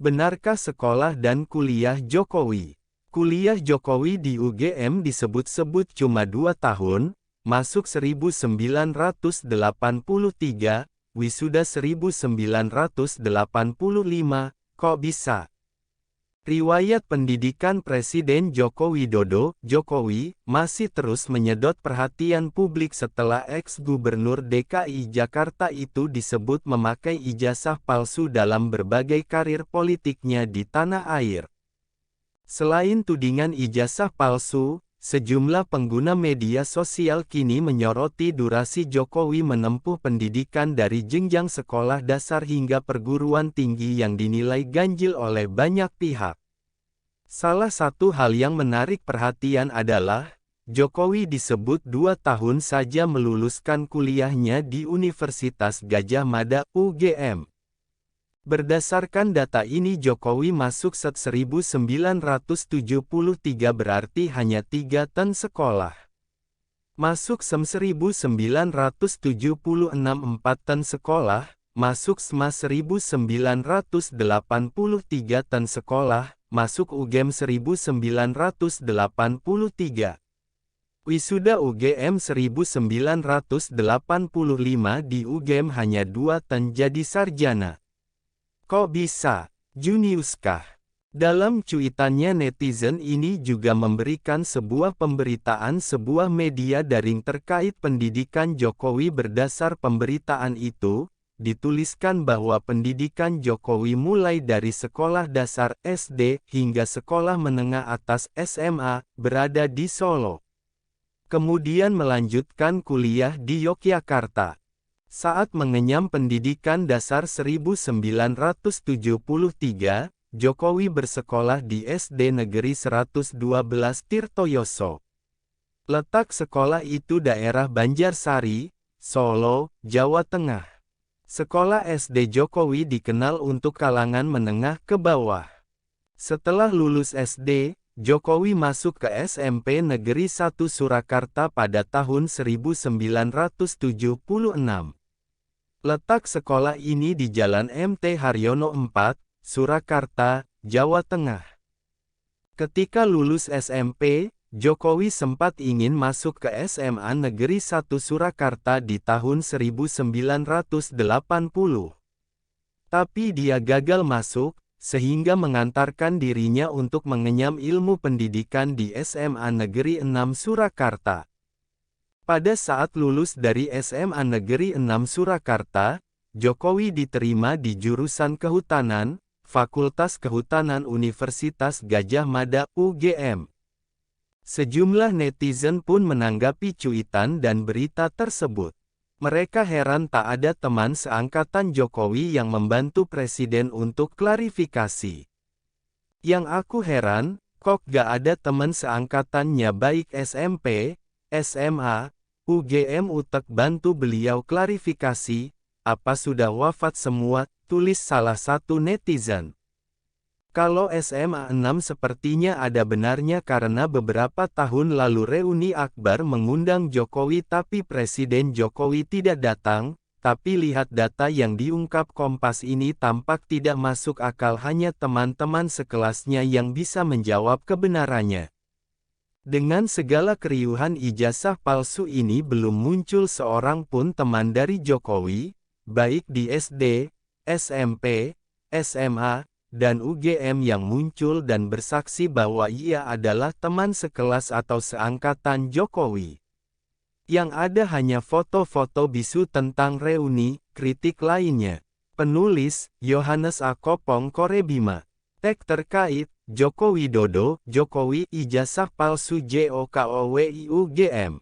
Benarkah sekolah dan kuliah Jokowi? Kuliah Jokowi di UGM disebut-sebut cuma 2 tahun, masuk 1983, wisuda 1985, kok bisa? Riwayat pendidikan Presiden Joko Widodo, Jokowi, masih terus menyedot perhatian publik setelah ex-gubernur DKI Jakarta itu disebut memakai ijazah palsu dalam berbagai karir politiknya di tanah air. Selain tudingan ijazah palsu, sejumlah pengguna media sosial kini menyoroti durasi Jokowi menempuh pendidikan dari jenjang sekolah dasar hingga perguruan tinggi yang dinilai ganjil oleh banyak pihak. Salah satu hal yang menarik perhatian adalah, Jokowi disebut 2 tahun saja meluluskan kuliahnya di Universitas Gadjah Mada, UGM. Berdasarkan data ini Jokowi masuk SET 1973 berarti hanya 3 tahun sekolah. Masuk SEM 1976 4 tahun sekolah, masuk SMA 1983 tahun sekolah, masuk UGM 1983. Wisuda UGM 1985 di UGM hanya 2 tahun jadi sarjana. Kok bisa? Juniuskah? Dalam cuitannya netizen ini juga memberikan sebuah pemberitaan sebuah media daring terkait pendidikan Jokowi. Berdasar pemberitaan itu, dituliskan bahwa pendidikan Jokowi mulai dari sekolah dasar SD hingga sekolah menengah atas SMA, berada di Solo. Kemudian melanjutkan kuliah di Yogyakarta. Saat mengenyam pendidikan dasar 1973, Jokowi bersekolah di SD Negeri 112 Tirtoyoso. Letak sekolah itu daerah Banjarsari, Solo, Jawa Tengah. Sekolah SD Jokowi dikenal untuk kalangan menengah ke bawah. Setelah lulus SD, Jokowi masuk ke SMP Negeri 1 Surakarta pada tahun 1976. Letak sekolah ini di Jalan MT Haryono 4, Surakarta, Jawa Tengah. Ketika lulus SMP, Jokowi sempat ingin masuk ke SMA Negeri 1 Surakarta di tahun 1980. Tapi dia gagal masuk, sehingga mengantarkan dirinya untuk mengenyam ilmu pendidikan di SMA Negeri 6 Surakarta. Pada saat lulus dari SMA Negeri 6 Surakarta, Jokowi diterima di jurusan Kehutanan, Fakultas Kehutanan Universitas Gadjah Mada, UGM. Sejumlah netizen pun menanggapi cuitan dan berita tersebut. Mereka heran tak ada teman seangkatan Jokowi yang membantu Presiden untuk klarifikasi. Yang aku heran, kok gak ada teman seangkatannya baik SMP, SMA, UGM utek bantu beliau klarifikasi, apa sudah wafat semua, tulis salah satu netizen. Kalau SMA 6 sepertinya ada benarnya karena beberapa tahun lalu reuni akbar mengundang Jokowi tapi Presiden Jokowi tidak datang, tapi lihat data yang diungkap Kompas ini tampak tidak masuk akal, hanya teman-teman sekelasnya yang bisa menjawab kebenarannya. Dengan segala keriuhan ijazah palsu ini belum muncul seorang pun teman dari Jokowi, baik di SD, SMP, SMA, dan UGM yang muncul dan bersaksi bahwa ia adalah teman sekelas atau seangkatan Jokowi. Yang ada hanya foto-foto bisu tentang reuni, kritik lainnya. Penulis, Yohanes A. Kopong Korebima. Tag terkait, Joko Widodo, Jokowi ijazah palsu JOKOWI UGM.